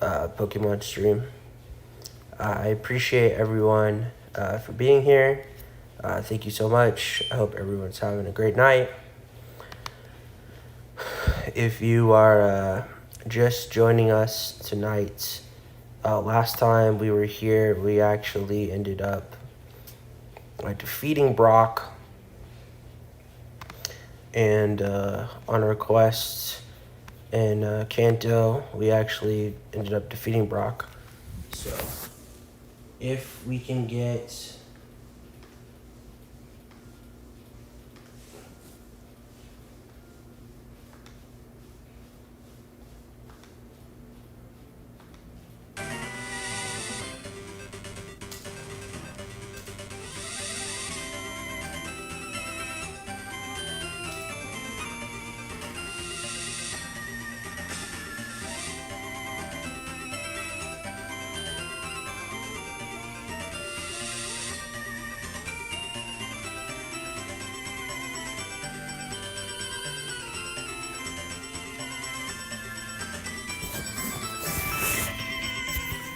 Pokemon stream. I appreciate everyone for being here. Thank you so much. I hope everyone's having a great night. If you are just joining us tonight, last time we were here, we actually ended up defeating Brock. And on our quest in Kanto, we actually ended up defeating Brock. So, if we can get...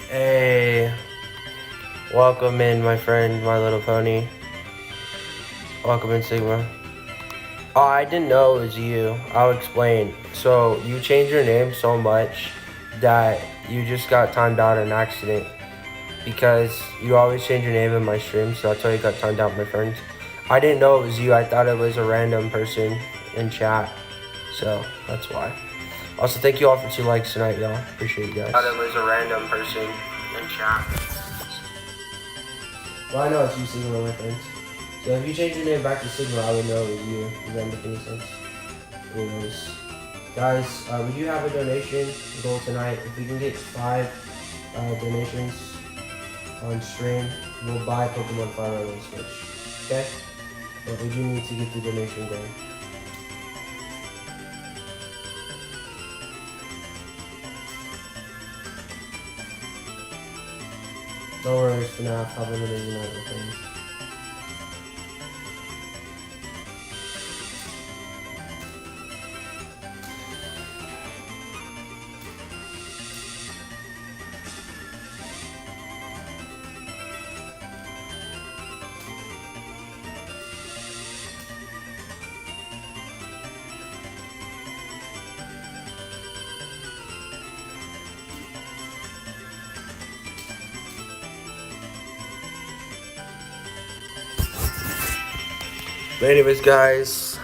Hey, welcome in, my friend, My Little Pony. Welcome in, Sigma. Oh, I didn't know it was you. I'll explain. So, you changed your name so much that you just got timed out on accident. Because you always change your name in my stream, so that's why you got timed out, my friends. I didn't know it was you. I thought it was a random person in chat. So, that's why. Also, thank you all for 2 likes tonight, y'all. Appreciate you guys. I thought it was a random person in chat. Well, I know it's you, Sigma, my friends. So if you change your name back to Sigma, I would know it was you. Does that make any sense? Anyways, guys, we do have a donation goal tonight. If we can get 5 donations on stream, we'll buy Pokemon FireRed on Switch. Okay? But we do need to get the donation going. No worries, for now. Have a amazing night, my friends. But anyways, guys,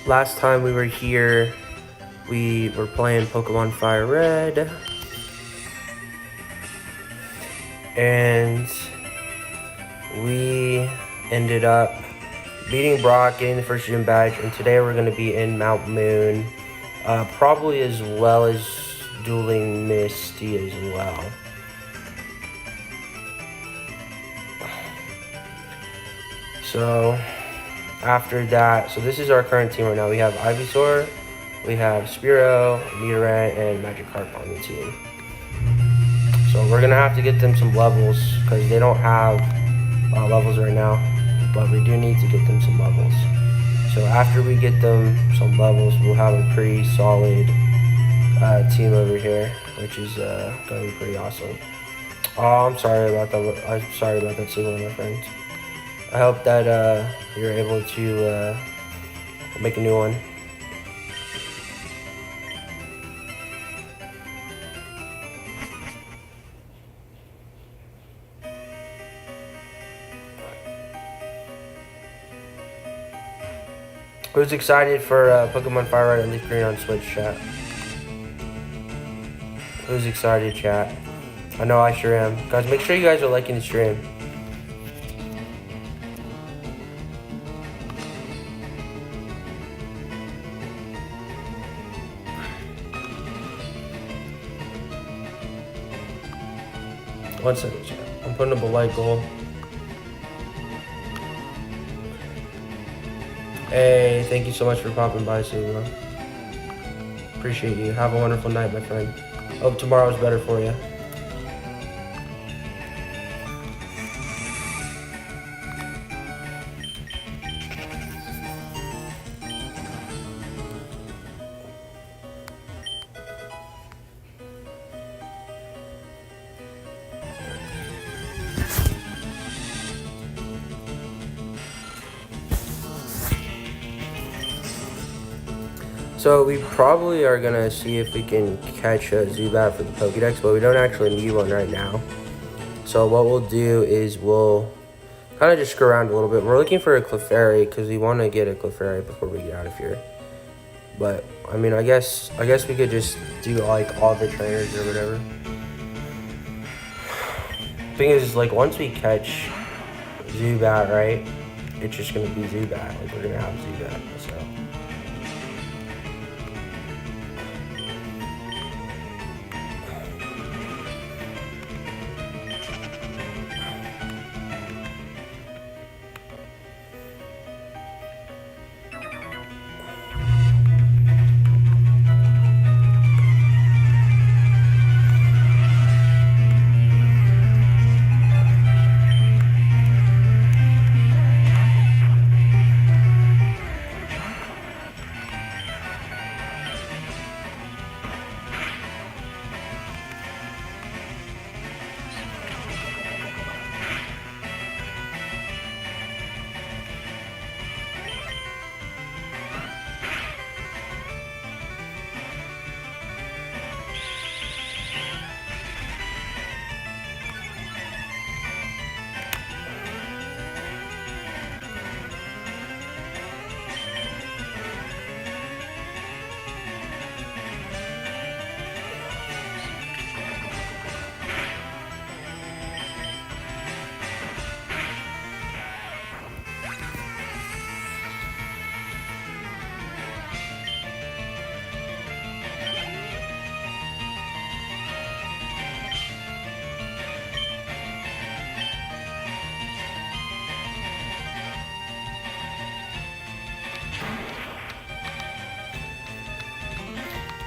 last time we were here, we were playing Pokemon FireRed, and we ended up beating Brock, getting the first gym badge, and today we're going to be in Mount Moon, probably as well as dueling Misty as well. So after that, so this is our current team right now. We have Ivysaur, we have Spearow, Nidoran, and Magikarp on the team. So we're gonna have to get them some levels because they don't have levels right now, but we do need to get them some levels. So after we get them some levels, we'll have a pretty solid team over here, which is gonna be pretty awesome. Oh, I'm sorry about that. I'm sorry about that, Sigma, my friends. I hope that you're able to make a new one. Who's excited for Pokemon FireRed and Leaf Green on Switch, chat? Who's excited, chat? I know I sure am. Guys, make sure you guys are liking the stream. One second, chat. I'm putting up a like goal. Hey, thank you so much for popping by, Sigma. Appreciate you. Have a wonderful night, my friend. Hope tomorrow's better for you. So we probably are gonna see if we can catch a Zubat for the Pokédex, but we don't actually need one right now. So what we'll do is we'll kind of just screw around a little bit. We're looking for a Clefairy because we want to get a Clefairy before we get out of here. But I mean, I guess we could just do like all the trainers or whatever. Thing is, like, once we catch Zubat, right, it's just gonna be Zubat. Like, we're gonna have Zubat. So.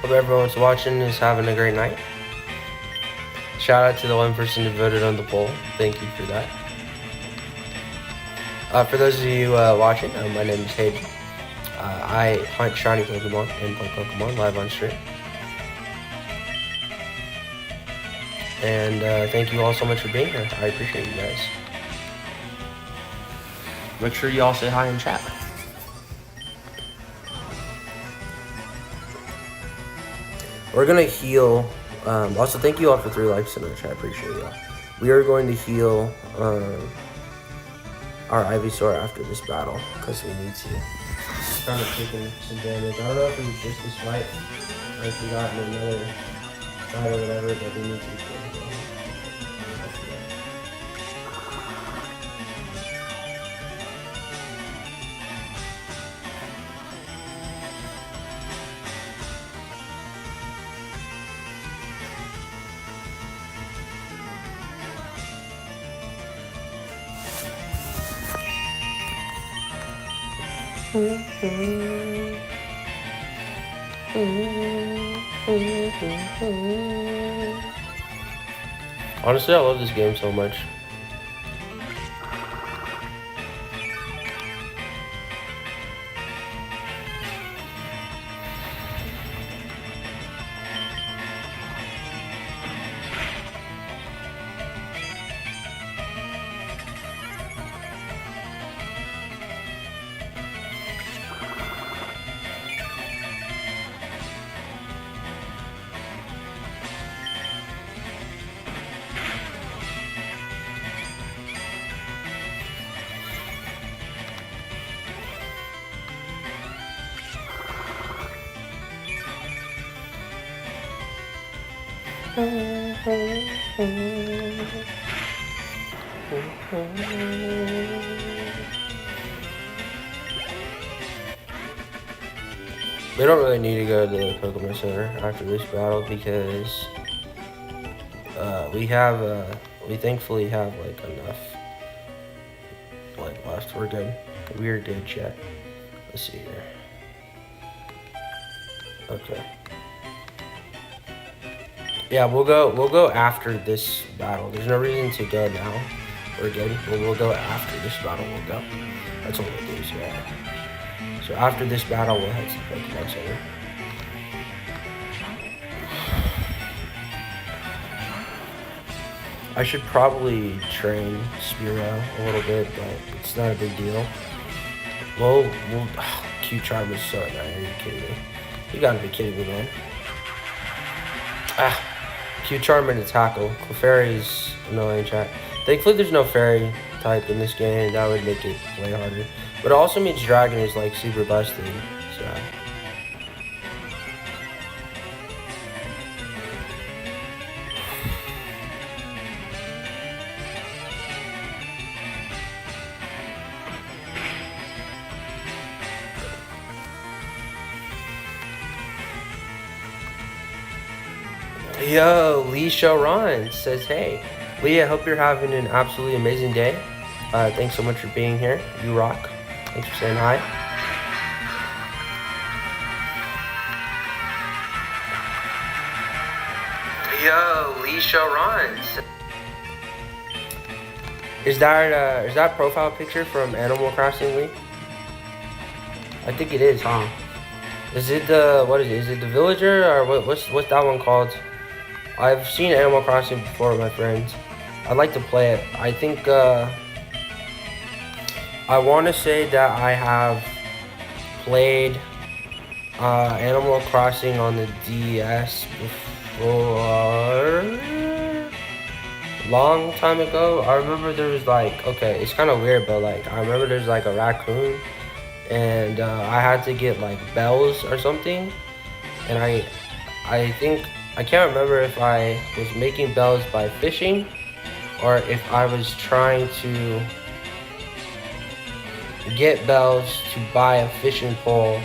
Hope everyone's watching is having a great night. Shout out to the one person who voted on the poll. Thank you for that. For those of you watching, my name is Hayden. I hunt shiny Pokemon and play Pokemon live on stream. And thank you all so much for being here. I appreciate you guys. Make sure you all say hi in chat. We're gonna heal. Also, thank you all for 3 likes in the chat. I appreciate y'all. We are going to heal our Ivysaur after this battle because we need to. It's kind of taking some damage. I don't know if it was just this fight, like we got in another fight or whatever, but we need to be killed. Honestly, I love this game so much. We don't really need to go to the Pokemon Center after this battle because we thankfully have like enough like left. We're good. We're good, chat. Let's see here. Okay. Yeah, we'll go after this battle. There's no reason to go now. We're good. We'll go after this battle. We'll go. That's what we'll do. So, yeah. So after this battle, we'll head to the Pokemon Center. I should probably train Spearow a little bit, but it's not a big deal. We'll Q-Charm is so annoying. Are you kidding me? You gotta be kidding me, man. Ah, Q-Charm and a tackle. Clefairy's annoying, chat. Thankfully, there's no fairy type in this game. That would make it way harder. But it also means Dragon is like super busted. So. Yo, Lee Sharon says, hey, Lee, I hope you're having an absolutely amazing day. Thanks so much for being here. You rock. Thanks for saying hi. Yo, Lee Sharon. Is that profile picture from Animal Crossing, Lee? I think it is, huh? Is it the, what is it? Is it the villager or what's that one called? I've seen Animal Crossing before, my friends. I'd like to play it. I think, I want to say that I have played Animal Crossing on the DS before. Long time ago. I remember there was like, okay, it's kind of weird, but like, I remember there's like a raccoon, and I had to get like bells or something, and I think, I can't remember if I was making bells by fishing or if I was trying to get bells to buy a fishing pole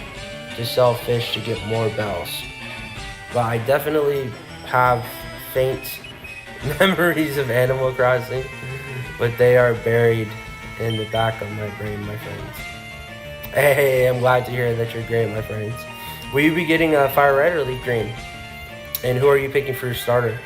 to sell fish to get more bells. But I definitely have faint memories of Animal Crossing, but they are buried in the back of my brain, my friends. Hey, I'm glad to hear that you're great, my friends. Will you be getting a FireRed or Leaf Green? And who are you picking for your starter?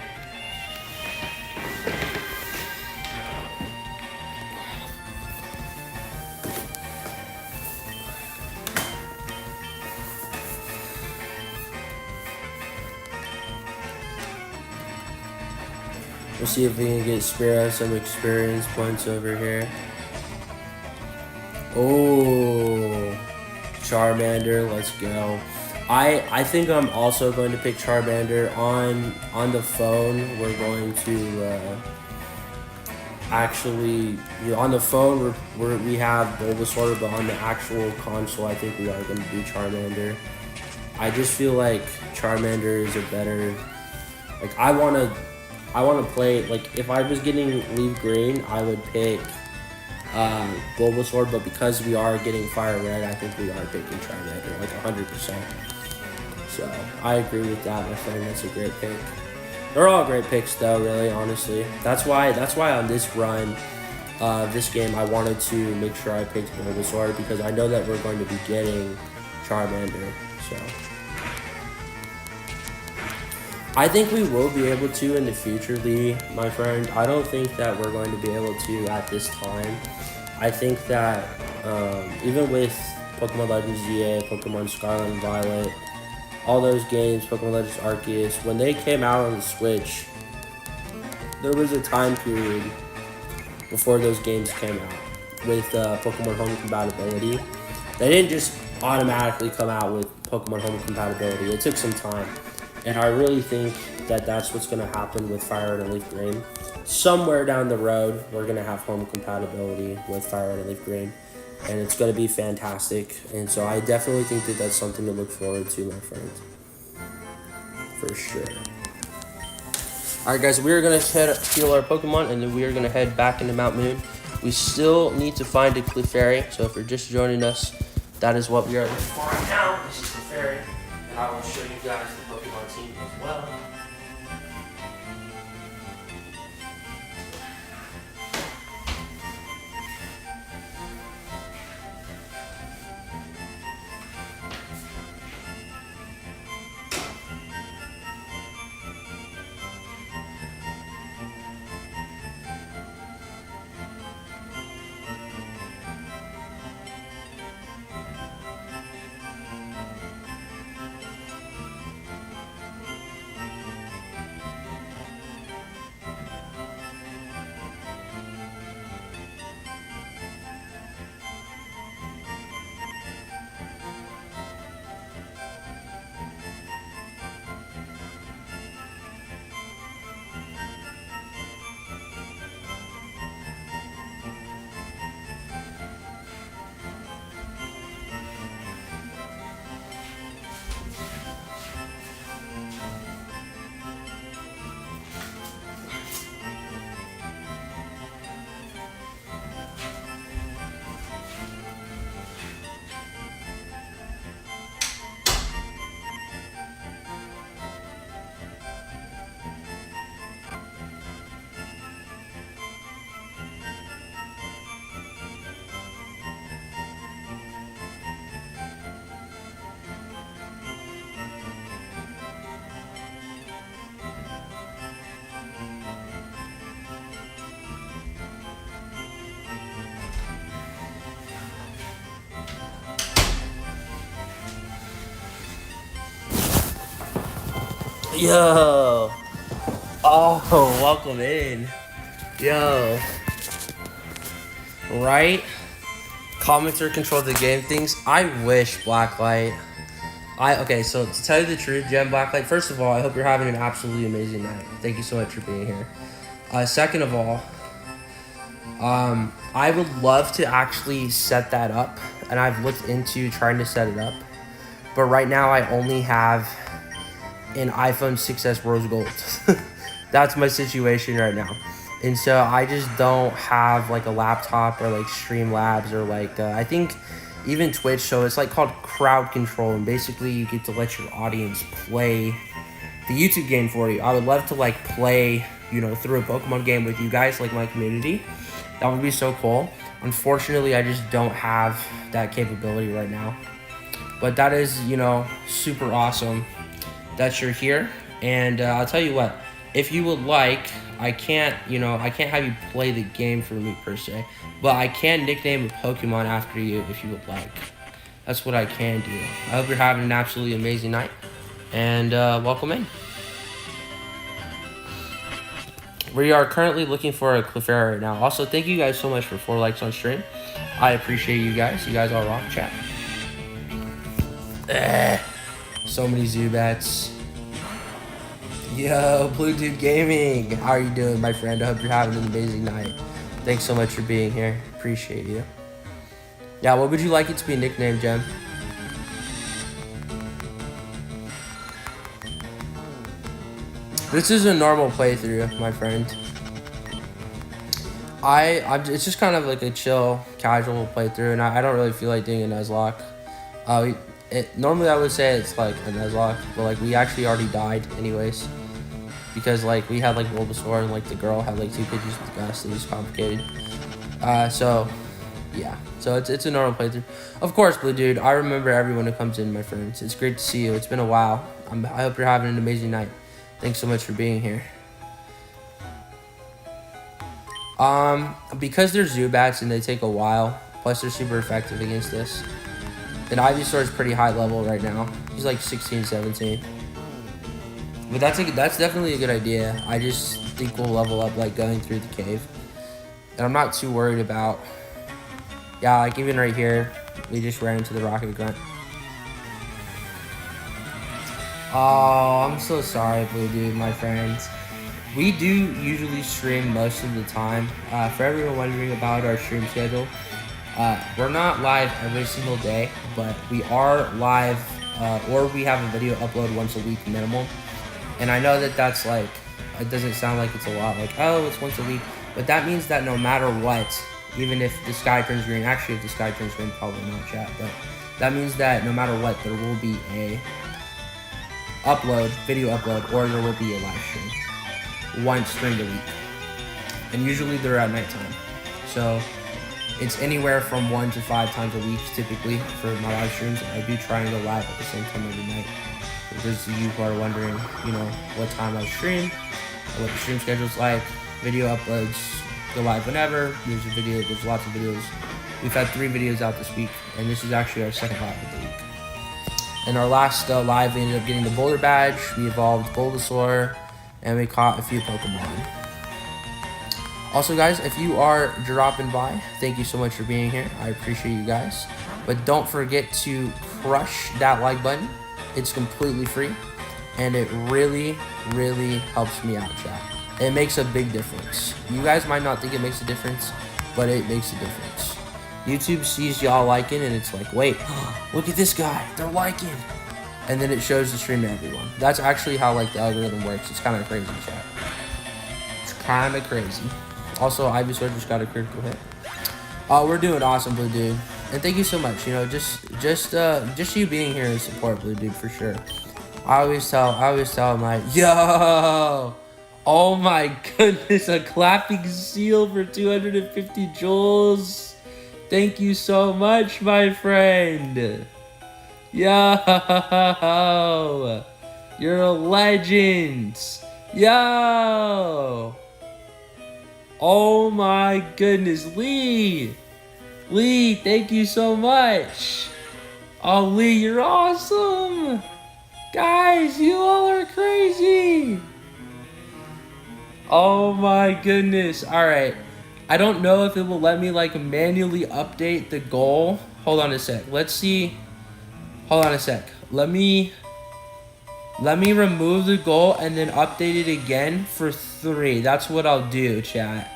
We'll see if we can get Spearow some experience points over here. Oh, Charmander, let's go. I think I'm also going to pick Charmander. On the phone. We're going to actually, on the phone we have Bulbasaur, but on the actual console I think we are going to do Charmander. I just feel like Charmander is a better, like I want to play, like if I was getting Leaf Green I would pick Bulbasaur, but because we are getting FireRed I think we are picking Charmander like 100%. So I agree with that, my friend. That's a great pick. They're all great picks, though. Really, honestly. That's why on this run, this game, I wanted to make sure I picked Bulbasaur because I know that we're going to be getting Charmander. So I think we will be able to in the future, Lee, my friend. I don't think that we're going to be able to at this time. I think that even with Pokemon Legends ZA, Pokemon Scarlet and Violet, all those games, Pokemon Legends Arceus, when they came out on the Switch, there was a time period before those games came out with Pokemon Home compatibility. They didn't just automatically come out with Pokemon Home compatibility. It took some time. And I really think that that's what's going to happen with FireRed and Leaf Green. Somewhere down the road, we're going to have home compatibility with FireRed and Leaf Green. And it's going to be fantastic. And so I definitely think that that's something to look forward to, my friends. For sure. Alright guys, we are going to heal our Pokemon, and then we are going to head back into Mount Moon. We still need to find a Clefairy, so if you're just joining us, that is what we are looking for right now. This is Clefairy, and I will show you guys the Pokemon team as well. Yo. Oh, welcome in. Yo. Right? Commenter control the game things. I wish Blacklight. Okay, so to tell you the truth, Gem Blacklight, first of all, I hope you're having an absolutely amazing night. Thank you so much for being here. Second of all, I would love to actually set that up, and I've looked into trying to set it up. But right now, I only have an iPhone 6s Rose Gold. That's my situation right now. And so I just don't have like a laptop or like Streamlabs or like, I think even Twitch. So it's like called crowd control. And basically you get to let your audience play the YouTube game for you. I would love to like play, you know, through a Pokemon game with you guys, like my community. That would be so cool. Unfortunately, I just don't have that capability right now. But that is, you know, super awesome that you're here. And I'll tell you what, if you would like, I can't have you play the game for me per se, but I can nickname a Pokemon after you if you would like. That's what I can do. I hope you're having an absolutely amazing night, and welcome in. We are currently looking for a Clefairy right now. Also, thank you guys so much for 4 likes on stream. I appreciate you guys. You guys all rock, chat. So many Zubats. Yo, Blue Dude Gaming. How are you doing, my friend? I hope you're having an amazing night. Thanks so much for being here. Appreciate you. Yeah, what would you like it to be nicknamed, Gem? This is a normal playthrough, my friend. It's just kind of like a chill, casual playthrough, and I don't really feel like doing a Nuzlocke. Normally I would say it's like a Nuzlocke, but like we actually already died anyways. Because like we had like Bulbasaur and like the girl had like 2 pitches with Gus. It was complicated. So yeah. So it's a normal playthrough. Of course, Blue Dude, I remember everyone who comes in, my friends. It's great to see you. It's been a while. I hope you're having an amazing night. Thanks so much for being here. Because they're Zubats and they take a while, plus they're super effective against this. And Ivysaur is pretty high level right now. He's like 16, 17. But that's definitely a good idea. I just think we'll level up like going through the cave. And I'm not too worried about... Yeah, like even right here, we just ran into the Rocket Grunt. Oh, I'm so sorry, Blue Dude, my friends. We do usually stream most of the time. For everyone wondering about our stream schedule, we're not live every single day, but we are live, or we have a video upload once a week minimum. And I know that that's like, it doesn't sound like it's a lot, like, oh, it's once a week. But that means that no matter what, even if the sky turns green, actually if the sky turns green, probably not, chat, but that means that no matter what, there will be a video upload, or there will be a live stream once during the week. And usually they're at nighttime. So it's anywhere from 1 to 5 times a week typically for my live streams. I do try and go live at the same time every night. For those of you who are wondering, you know, what time I stream, what the stream schedule's like, video uploads, go live whenever. There's lots of videos. We've had 3 videos out this week, and this is actually our second live of the week. And our last live, we ended up getting the Boulder Badge. We evolved Bulbasaur, and we caught a few Pokemon. Also, guys, if you are dropping by, thank you so much for being here. I appreciate you guys. But don't forget to crush that like button. It's completely free, and it really, really helps me out, chat. It makes a big difference. You guys might not think it makes a difference, but it makes a difference. YouTube sees y'all liking, and it's like, wait, look at this guy, they're liking. And then it shows the stream to everyone. That's actually how like the algorithm works. It's kind of crazy, chat. It's kind of crazy. Also, Ivysaur just got a critical hit. We're doing awesome, Blue Dude. And thank you so much. You know, just you being here is support, Blue Dude, for sure. I always tell him like, yo, oh my goodness, a clapping seal for 250 joules. Thank you so much, my friend. Yo, you're a legend. Yo. Oh my goodness, Lee, thank you so much. Oh, Lee, you're awesome. Guys, you all are crazy. Oh my goodness. Alright. I don't know if it will let me like manually update the goal. Hold on a sec. Let's see. Hold on a sec. Let me remove the goal and then update it again for 3. That's what I'll do, chat.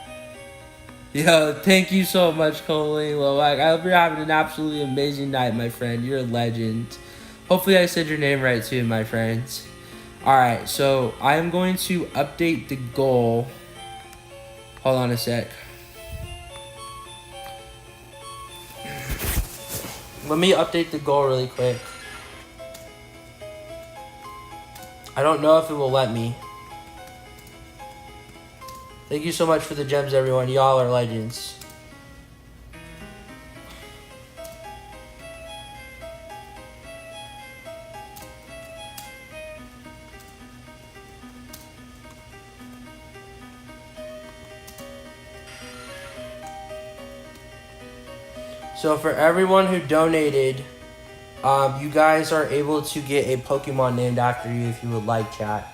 Yo, thank you so much, Colleen Lowak. I hope you're having an absolutely amazing night, my friend. You're a legend. Hopefully I said your name right too, my friends. Alright, so I am going to update the goal. Hold on a sec. Let me update the goal really quick. I don't know if it will let me. Thank you so much for the gems, everyone. Y'all are legends. So for everyone who donated, you guys are able to get a Pokemon named after you if you would like, chat.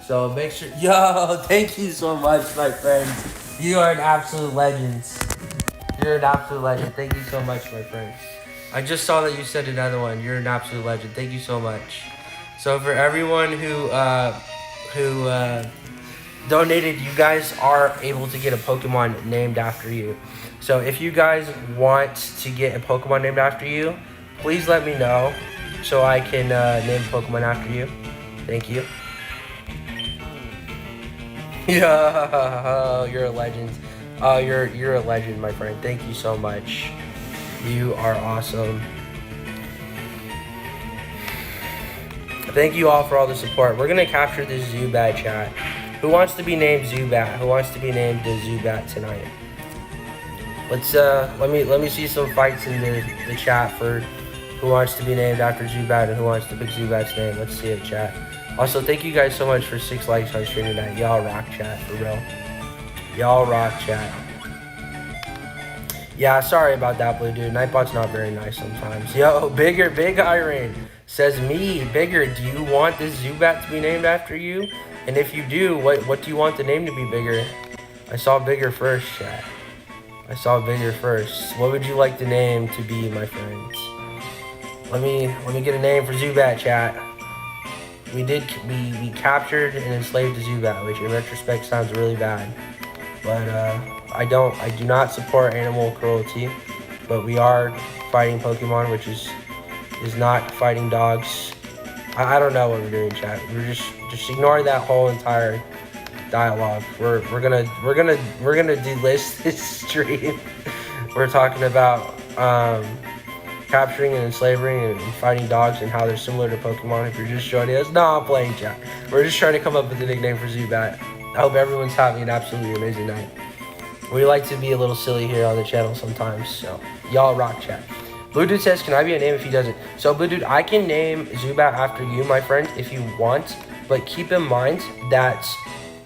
So make sure, yo, thank you so much, my friend. You are an absolute legend. You're an absolute legend. Thank you so much, my friend. I just saw that you said another one. You're an absolute legend. Thank you so much. So for everyone who donated, you guys are able to get a Pokemon named after you. So if you guys want to get a Pokemon named after you, please let me know so I can name a Pokemon after you. Thank you. Yeah, you're a legend. You're a legend, my friend. Thank you so much. You are awesome. Thank you all for all the support. We're gonna capture this Zubat, chat. Who wants to be named Zubat? Who wants to be named the Zubat tonight? Let's let me see some fights in the chat for who wants to be named after Zubat and who wants to pick Zubat's name. Let's see it, chat. Also, thank you guys so much for 6 likes on stream tonight. Y'all rock, chat, for real. Y'all rock, chat. Yeah, sorry about that, Blue Dude. Nightbot's not very nice sometimes. Yo, Big Iron says, me, Bigger, do you want this Zubat to be named after you? And if you do, what do you want the name to be, Bigger? I saw Bigger first, chat. I saw Bigger first. What would you like the name to be, my friends? Let me get a name for Zubat, chat. We captured and enslaved the Zubat, which in retrospect sounds really bad. But I do not support animal cruelty. But we are fighting Pokemon, which is not fighting dogs. I don't know what we're doing, chat. We're just ignore that whole entire dialogue. We're gonna delist this stream. We're talking about capturing and enslaving and fighting dogs and how they're similar to Pokemon. If you're just joining us, no, I'm playing, chat. We're just trying to come up with a nickname for Zubat. I hope everyone's having an absolutely amazing night. We like to be a little silly here on the channel sometimes, so y'all rock, chat. Blue Dude says, can I be a name if he doesn't? So Blue Dude, I can name Zubat after you, my friend, if you want, but keep in mind that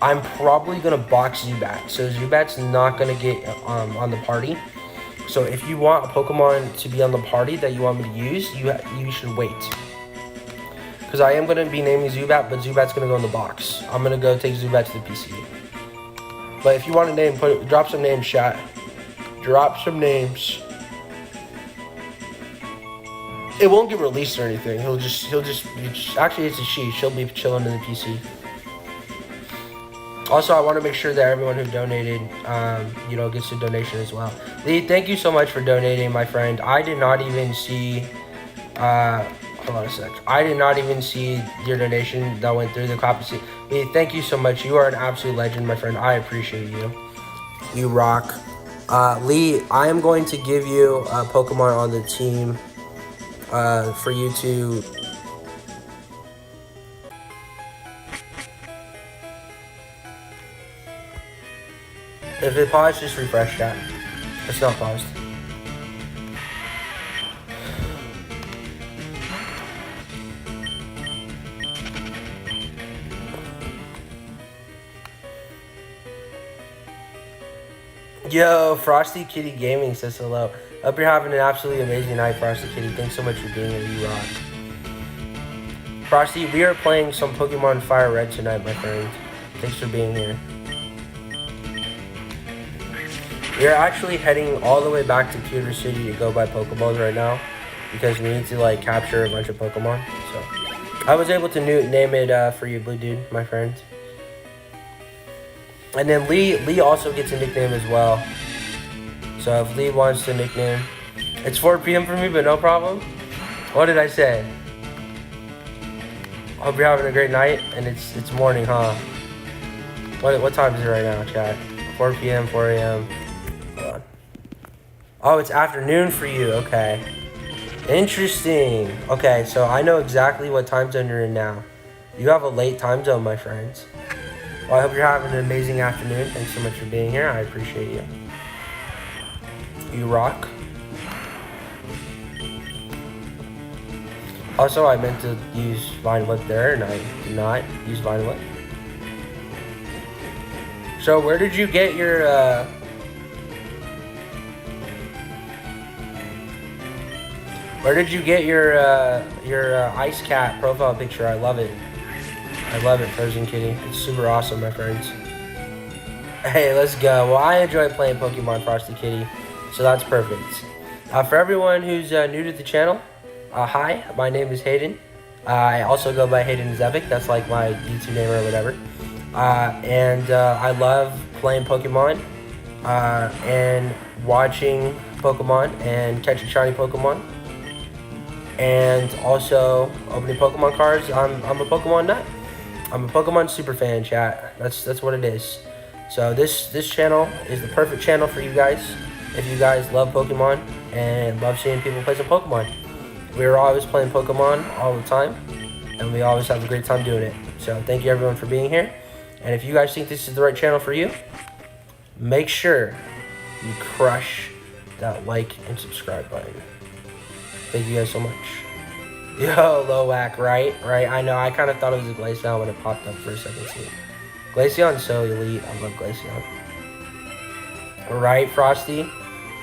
I'm probably gonna box Zubat, so Zubat's not gonna get on the party. So if you want a Pokemon to be on the party that you want me to use, you should wait. Because I am going to be naming Zubat, but Zubat's going to go in the box. I'm going to go take Zubat to the PC. But if you want a name, drop some names, chat. Drop some names. It won't get released or anything. He'll just actually, it's a she. She'll be chilling in the PC. Also, I want to make sure that everyone who donated, gets a donation as well. Lee, thank you so much for donating, my friend. I did not even see, hold on a sec. I did not even see your donation that went through the copy. Lee, thank you so much. You are an absolute legend, my friend. I appreciate you. You rock. Lee, I am going to give you a Pokemon on the team for you to... If it paused, just refresh that. It's not paused. Yo, Frosty Kitty Gaming says hello. Hope you're having an absolutely amazing night, Frosty Kitty. Thanks so much for being here. You rock. Frosty, we are playing some Pokemon FireRed tonight, my friend. Thanks for being here. We are actually heading all the way back to Pewter City to go buy Pokeballs right now because we need to like capture a bunch of Pokemon. So I was able to name it for you, Blue Dude, my friend. And then Lee also gets a nickname as well. So if Lee wants to nickname, it's 4 p.m. for me, but no problem. What did I say? Hope you're having a great night, and it's morning, huh? What time is it right now, chat? 4 p.m., 4 a.m. Hold on. Oh, it's afternoon for you. Okay. Interesting. Okay, so I know exactly what time zone you're in now. You have a late time zone, my friends. Well, I hope you're having an amazing afternoon. Thanks so much for being here. I appreciate you. You rock. Also, I meant to use Vine Whip there, and I did not use Vine Whip. So, where did you get your, Ice Cat profile picture? I love it. I love it, Frozen Kitty. It's super awesome, my friends. Hey, let's go. Well, I enjoy playing Pokemon Frosty Kitty, so that's perfect. For everyone who's new to the channel, hi, my name is Hayden. I also go by Hayden Zevic. That's like my YouTube name or whatever. I love playing Pokemon and watching Pokemon and catching shiny Pokemon. And also opening Pokemon cards. I'm a Pokemon nut. I'm a Pokemon super fan, chat. That's what it is. So this channel is the perfect channel for you guys if you guys love Pokemon and love seeing people play some Pokemon. We're always playing Pokemon all the time, and we always have a great time doing it. So thank you everyone for being here. And if you guys think this is the right channel for you, make sure you crush that like and subscribe button. Thank you guys so much. Yo, Lowak, right? I know, I kind of thought it was a Glaceon when it popped up for a second too. Glaceon's so elite. I love Glaceon. Right, Frosty?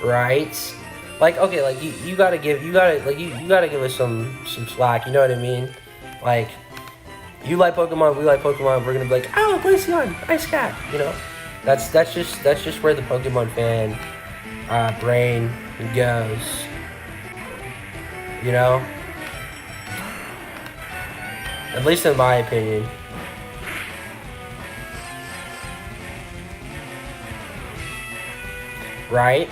Right? Like, okay, like you gotta give us some slack, you know what I mean? Like, you like Pokemon, we like Pokemon, we're gonna be like, oh, Glaceon, Ice Cat, you know? That's just where the Pokemon fan brain goes. You know? At least in my opinion. Right?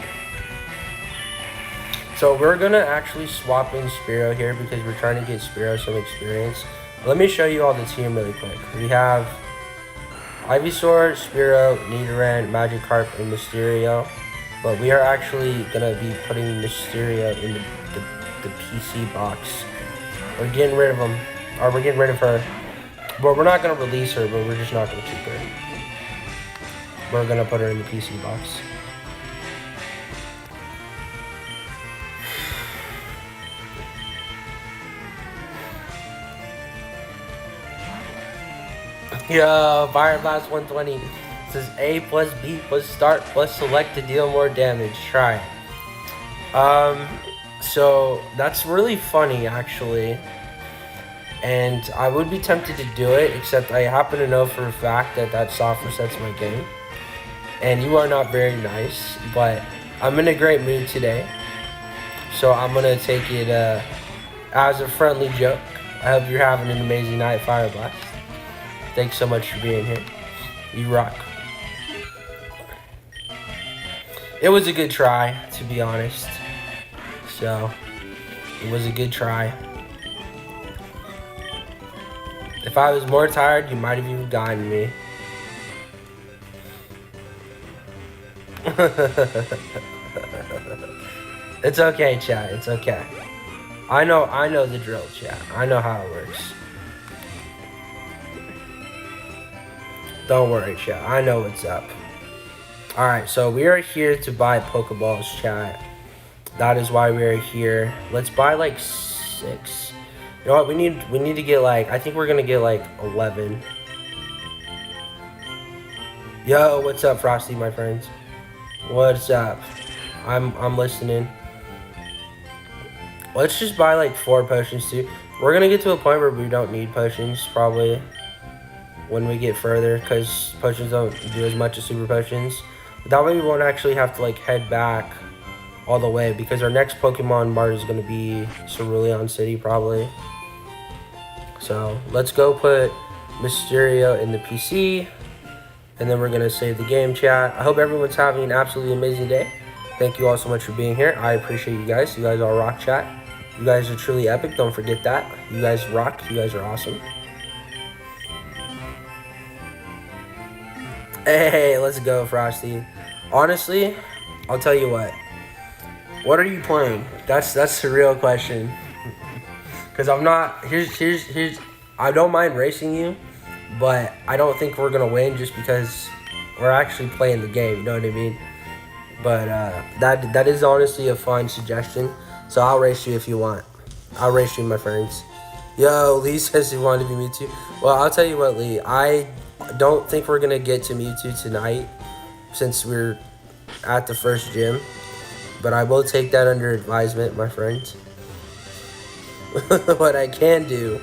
So we're gonna actually swap in Spearow here because we're trying to get Spearow some experience. Let me show you all the team really quick. We have Ivysaur, Spearow, Nidoran, Magikarp, and Mysterio. But we are actually gonna be putting Mysterio in the PC box. We're getting rid of him. Or we're getting rid of her. But we're not gonna release her, but we're just not gonna keep her. We're gonna put her in the PC box. Yo, Fire Blast 120 says A plus B plus start plus select to deal more damage. Try it. So that's really funny actually. And I would be tempted to do it, except I happen to know for a fact that soft resets my game. And you are not very nice, but I'm in a great mood today. So I'm gonna take it as a friendly joke. I hope you're having an amazing night, Fire Blast. Thanks so much for being here. You rock. It was a good try, to be honest. So, it was a good try. If I was more tired, you might have even gotten me. It's okay, chat. It's okay. I know the drill, chat. I know how it works. Don't worry, chat. I know what's up. Alright, so we are here to buy Pokeballs, chat. That is why we are here. Let's buy like 6. You know what? We need to get like, I think we're gonna get like 11. Yo, what's up, Frosty, my friends? What's up? I'm listening. Let's just buy like 4 potions too. We're gonna get to a point where we don't need potions probably when we get further, because potions don't do as much as super potions. But that way we won't actually have to like head back all the way, because our next Pokemon mart is gonna be Cerulean City probably. So let's go put Mysterio in the PC, and then we're gonna save the game, chat. I hope everyone's having an absolutely amazing day. Thank you all so much for being here. I appreciate you guys. You guys are rock, chat. You guys are truly epic. Don't forget that. You guys rock. You guys are awesome. Hey, let's go, Frosty. Honestly, I'll tell you what. What are you playing? That's the real question. Cause I'm not. Here's. I don't mind racing you, but I don't think we're gonna win just because we're actually playing the game. You know what I mean? But that is honestly a fun suggestion. So I'll race you if you want. I'll race you, my friends. Yo, Lee says he wanted to be Mewtwo. Well, I'll tell you what, Lee. I don't think we're gonna get to Mewtwo tonight, since we're at the first gym. But I will take that under advisement, my friends. What I can do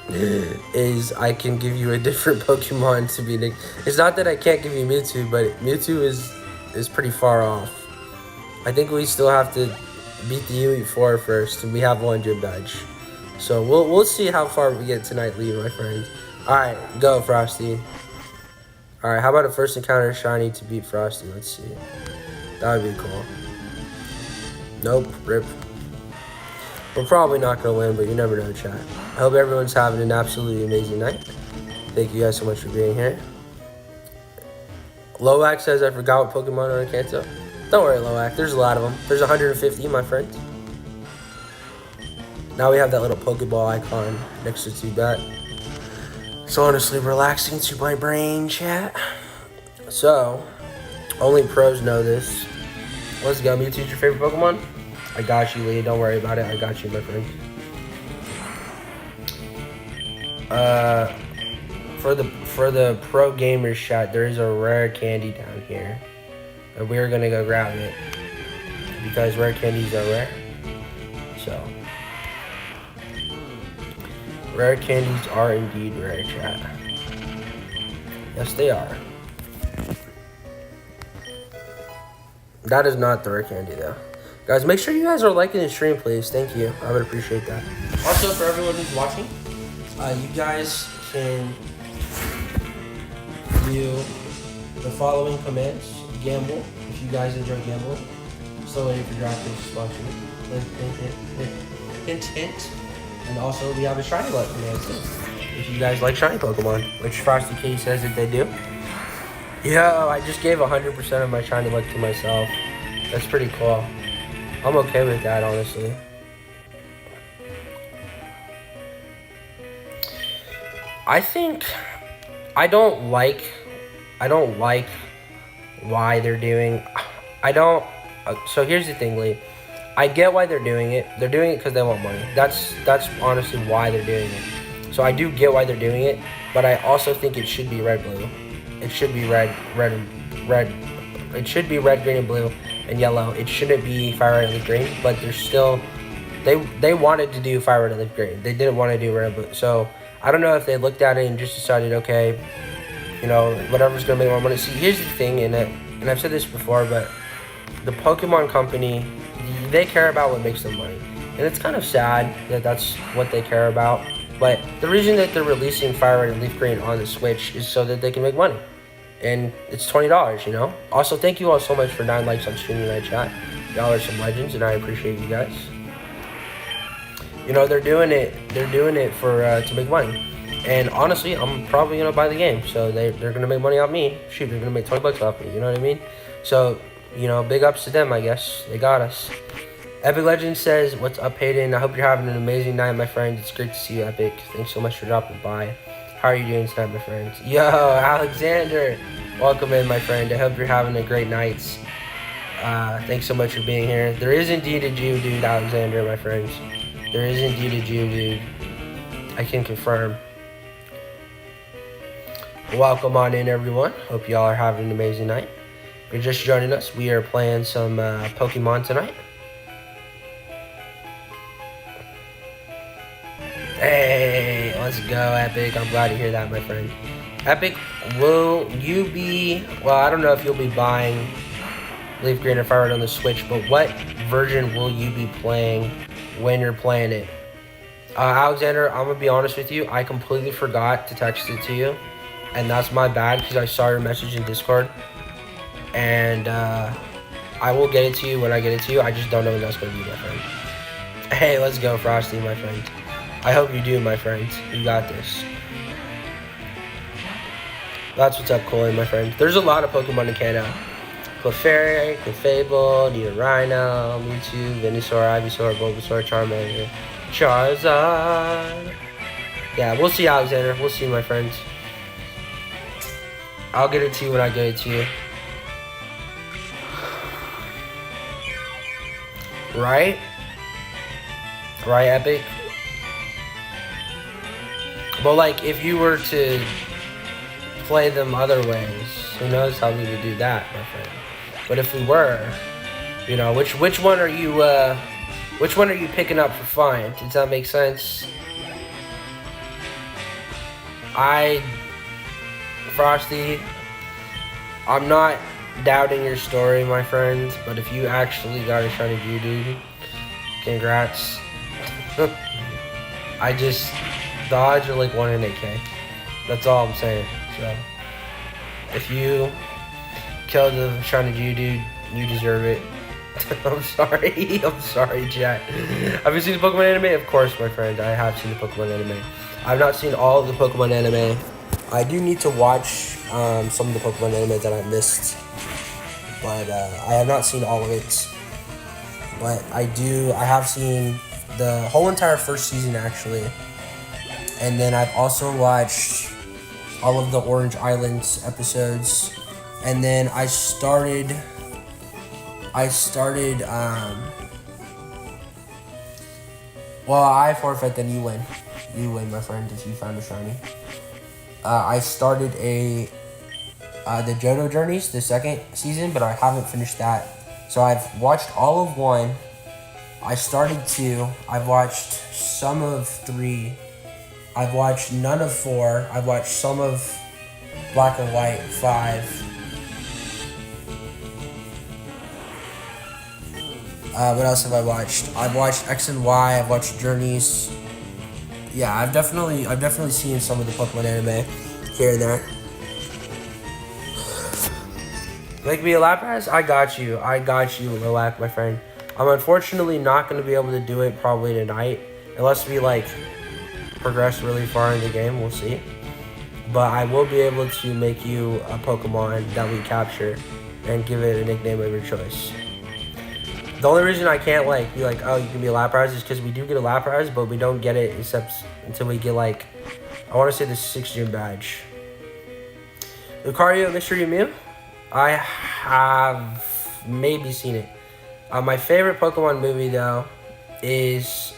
is I can give you a different Pokemon to be nicked. It's not that I can't give you Mewtwo, but Mewtwo is pretty far off. I think we still have to beat the Elite Four first, and we have one gym badge. So we'll see how far we get tonight, Lee, my friends. All right, go Frosty. All right, how about a first encounter shiny to beat Frosty? Let's see. That would be cool. Nope, rip. We're probably not gonna win, but you never know, chat. I hope everyone's having an absolutely amazing night. Thank you guys so much for being here. Loak says I forgot what Pokemon are in Kanto. Don't worry, Loak. There's a lot of them. There's 150, my friend. Now we have that little Pokeball icon next to Zubat. So honestly relaxing to my brain, chat. So, only pros know this. Let's go. Mewtwo's your favorite Pokemon? I got you, Lee. Don't worry about it. I got you, my friend. For the pro gamers chat, there is a rare candy down here, and we're gonna go grab it because rare candies are rare. So, rare candies are indeed rare, chat. Yes, they are. That is not the rare candy, though. Guys, make sure you guys are liking the stream, please. Thank you. I would appreciate that. Also, for everyone who's watching, you guys can do the following commands. Gamble, if you guys enjoy gambling. Still waiting for DraftKings to sponsor me. Hint. And also, we have a shiny luck command, too. If you guys like shiny Pokemon, which Frosty K says that they do. Yo, I just gave 100% of my shiny luck to myself. That's pretty cool. I'm okay with that, honestly. I don't like why they're doing. So here's the thing, Lee. I get why they're doing it. They're doing it because they want money. That's honestly why they're doing it. So I do get why they're doing it, but I also think it should be red, blue. It should be red. It should be red, green, and blue, and yellow. It shouldn't be FireRed and leaf green, but they're still. They wanted to do FireRed and leaf green. They didn't want to do red, blue. So I don't know if they looked at it and just decided, okay, you know, whatever's gonna make more money. See, here's the thing in it, and I've said this before, but the Pokemon company, they care about what makes them money, and it's kind of sad that that's what they care about. But the reason that they're releasing FireRed and leaf green on the Switch is so that they can make money. And it's $20, you know? Also, thank you all so much for 9 likes on stream tonight, chat. Y'all are some legends, and I appreciate you guys. You know, they're doing it for to make money. And honestly, I'm probably gonna buy the game. So they're gonna make money off me. Shoot, they're gonna make $20 off me, you know what I mean? So, you know, big ups to them, I guess. They got us. Epic Legend says, what's up, Hayden? I hope you're having an amazing night, my friend. It's great to see you, Epic. Thanks so much for dropping by. How are you doing tonight, my friends? Yo, Alexander. Welcome in, my friend. I hope you're having a great night. Thanks so much for being here. There is indeed a Jew, dude, Alexander, my friends. There is indeed a Jew, dude. I can confirm. Welcome on in, everyone. Hope y'all are having an amazing night. If you're just joining us, we are playing some Pokemon tonight. Let's go, Epic. I'm glad to hear that, my friend. Epic, will you be... Well, I don't know if you'll be buying Leaf Green or FireRed on the Switch, but what version will you be playing when you're playing it? Alexander, I'm going to be honest with you. I completely forgot to text it to you. And that's my bad because I saw your message in Discord. And I will get it to you when I get it to you. I just don't know when that's going to be, my friend. Hey, let's go, Frosty, my friend. I hope you do, my friend. You got this. That's what's up, Colin, my friend. There's a lot of Pokemon in Kanto. Clefairy, Clefable, Nidorino, Mewtwo, Venusaur, Ivysaur, Bulbasaur, Charmander, Charizard. Yeah, we'll see, Alexander. We'll see, my friends. I'll get it to you when I get it to you. Right? Right, Epic? But, like, if you were to play them other ways, who knows how we would do that, my friend. But if we were, you know, which one are you picking up for fun? Does that make sense? Frosty, I'm not doubting your story, my friend, but if you actually got a shiny Geodude, congrats. The odds are like 1 in 8K. That's all I'm saying. So, if you kill the shiny Geodude, you deserve it. I'm sorry. I'm sorry, chat. Have you seen the Pokemon anime? Of course, my friend. I have seen the Pokemon anime. I've not seen all of the Pokemon anime. I do need to watch some of the Pokemon anime that I missed. But I have not seen all of it. But I have seen the whole entire first season, actually. And then I've also watched all of the Orange Islands episodes. And then I started, well, I forfeit, then you win. You win, my friend, if you found a shiny. I started the Johto Journeys, the second season, but I haven't finished that. So I've watched all of 1. I started 2. I've watched some of 3. I've watched none of 4. I've watched some of Black and White 5. What else have I watched? I've watched X and Y. I've watched Journeys. Yeah, I've definitely seen some of the Pokemon anime here and there. Make me a Lapras? I got you, Lilac, my friend. I'm unfortunately not going to be able to do it probably tonight, unless we like progress really far in the game. We'll see. But I will be able to make you a Pokemon that we capture and give it a nickname of your choice. The only reason I can't like be like, oh, you can be a Lapras is because we do get a Lapras, but we don't get it except until we get like, I want to say the 6th gym badge. Lucario Mystery Mew? I have maybe seen it. My favorite Pokemon movie though is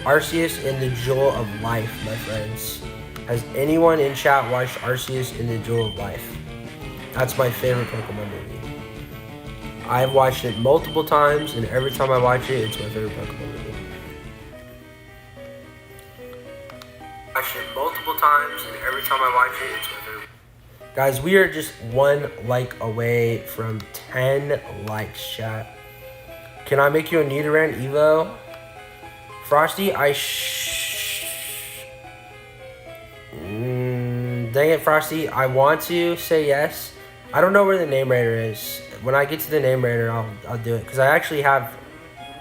Arceus and the Jewel of Life, my friends. Has anyone in chat watched Arceus and the Jewel of Life? That's my favorite Pokemon movie. I've watched it multiple times, and every time I watch it, it's my favorite Pokemon movie. Watched it multiple times, and every time I watch it, it's my favorite. Guys, we are just 1 like away from 10 likes, chat. Can I make you a Nidoran Evo? Frosty, dang it, Frosty. I want to say yes. I don't know where the name raider is. When I get to the name raider, I'll do it. Because I actually have...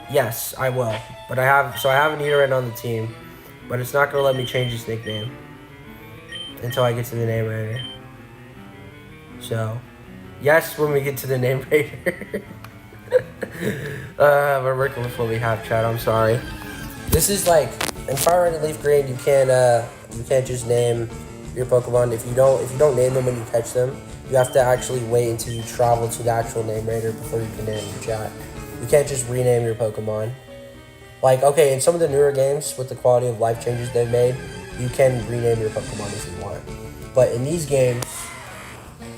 Yes, I will. But I have a Nidoran on the team. But it's not going to let me change his nickname. Until I get to the name raider. So, yes, when we get to the name raider. We're working with what we have, chat. I'm sorry. This is like... In FireRed and Leaf Green, you can't just name your Pokemon. If you don't name them when you catch them, you have to actually wait until you travel to the actual name raider before you can name your chat. You can't just rename your Pokemon. Like, okay, in some of the newer games with the quality of life changes they've made, you can rename your Pokemon if you want. But in these games,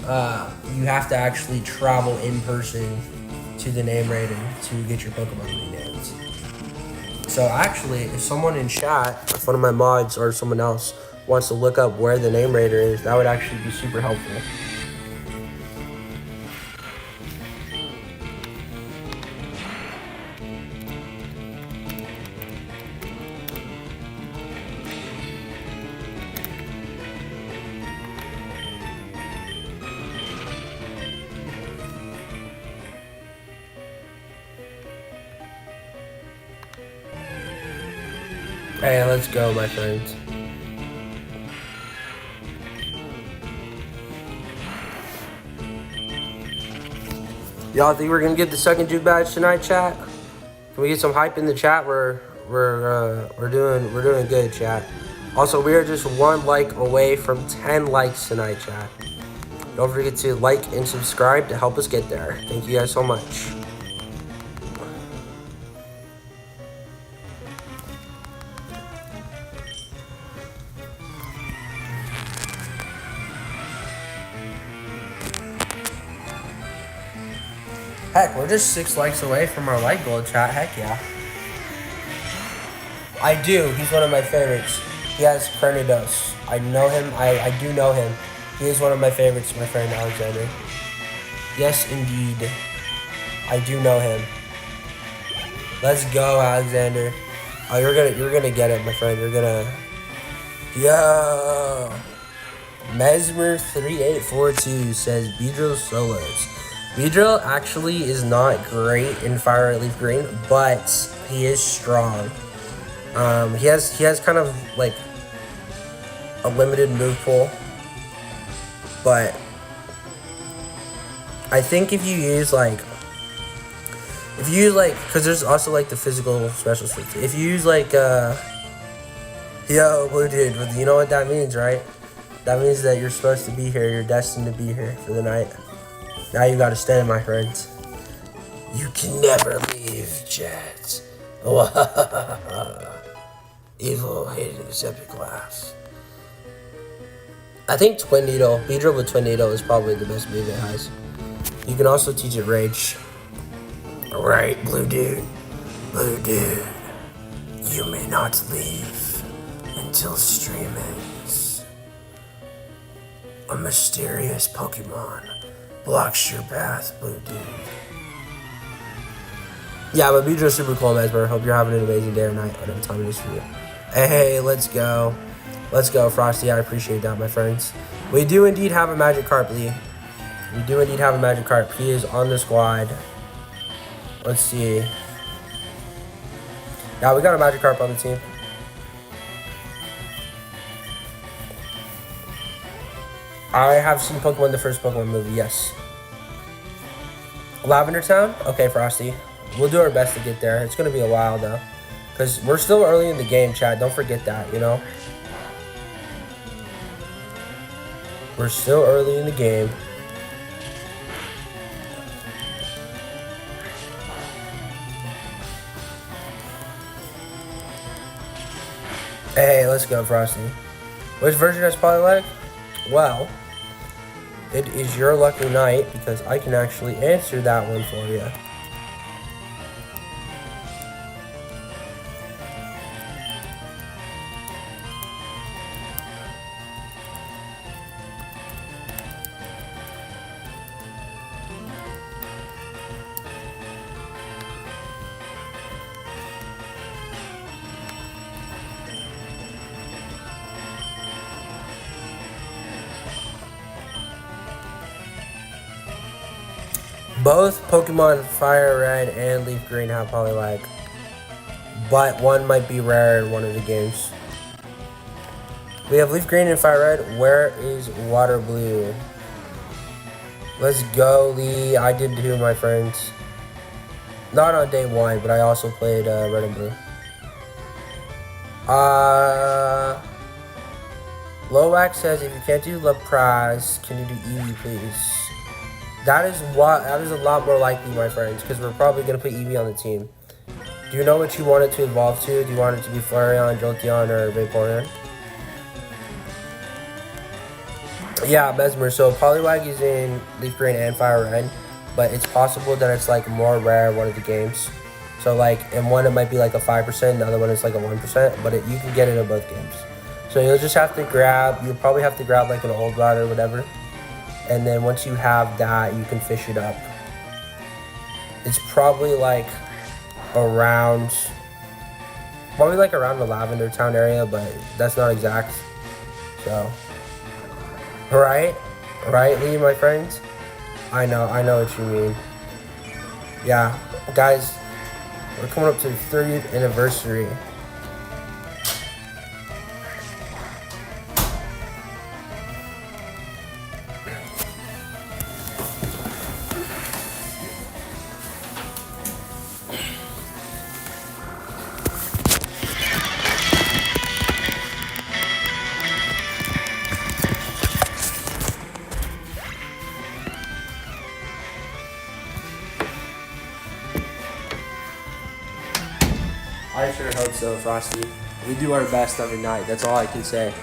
you have to actually travel in person to the name raider to get your Pokemon renamed. So actually, if someone in chat, if one of my mods or someone else wants to look up where the name raider is, that would actually be super helpful. Hey, let's go, my friends. Y'all think we're gonna get the second Duke badge tonight, chat? Can we get some hype in the chat? We're doing good, chat. Also, we are just 1 like away from 10 likes tonight, chat. Don't forget to like and subscribe to help us get there. Thank you guys so much. Heck, we're just 6 likes away from our like goal, chat. Heck yeah. I do. He's one of my favorites. He has Cernidos. I know him. I do know him. He is one of my favorites, my friend Alexander. Yes, indeed. I do know him. Let's go, Alexander. Oh, you're gonna get it, my friend. You're gonna. Yo. Mesmer3842 says Beedrill solos. Beedrill actually is not great in FireRed Leaf Green, but he is strong. He has kind of like a limited move pool, but I think if you use because there's also like the physical special switch. If you use like yo, blue dude, you know what that means, right? That means that you're supposed to be here. You're destined to be here for the night. Now you gotta stay, my friends. You can never leave, chat. Evil, hated, epic class. I think Twin Needle, Beedrill with Twin Needle is probably the best move it has. You can also teach it Rage. Alright, blue dude. Blue dude. You may not leave until stream ends. A mysterious Pokemon blocks your path, blue dude. Yeah, but Beedrill's super cool, Mesmer. Hope you're having an amazing day or night, whatever time it is for you. Hey, let's go. Let's go, Frosty. I appreciate that, my friends. We do indeed have a Magikarp, Lee. We do indeed have a Magikarp. He is on the squad. Let's see. Yeah, we got a Magikarp on the team. I have seen Pokemon the first Pokemon movie, yes. Lavender Town? Okay, Frosty. We'll do our best to get there. It's going to be a while, though. Because we're still early in the game, Chad. Don't forget that, you know? We're still early in the game. Hey, let's go, Frosty. Which version has Poliwag? Well, it is your lucky night because I can actually answer that one for you. Both Pokemon Fire Red and Leaf Green have Poliwag, but one might be rare in one of the games. We have Leaf Green and Fire Red. Where is Water Blue? Let's go, Lee. I did too, my friends. Not on day one, but I also played Red and Blue. Lowax says, if you can't do Lapras, can you do Eevee, please? That is a lot more likely, my friends, because we're probably going to put Eevee on the team. Do you know what you want it to evolve to? Do you want it to be Flareon, Jolteon, or Vaporeon? Yeah, Mesmer. So Poliwag is in Leaf Green and Fire Red, but it's possible that it's like more rare in one of the games. So like in one it might be like a 5%, the other one is like a 1%, but you can get it in both games. So you'll just have to you'll probably have to grab like an old rod or whatever. And then once you have that, you can fish it up. It's probably like around the Lavender Town area, but that's not exact. So, right, Lee, my friends. I know what you mean. Yeah, guys, we're coming up to the 30th anniversary. I sure hope so, Frosty. We do our best every night. That's all I can say.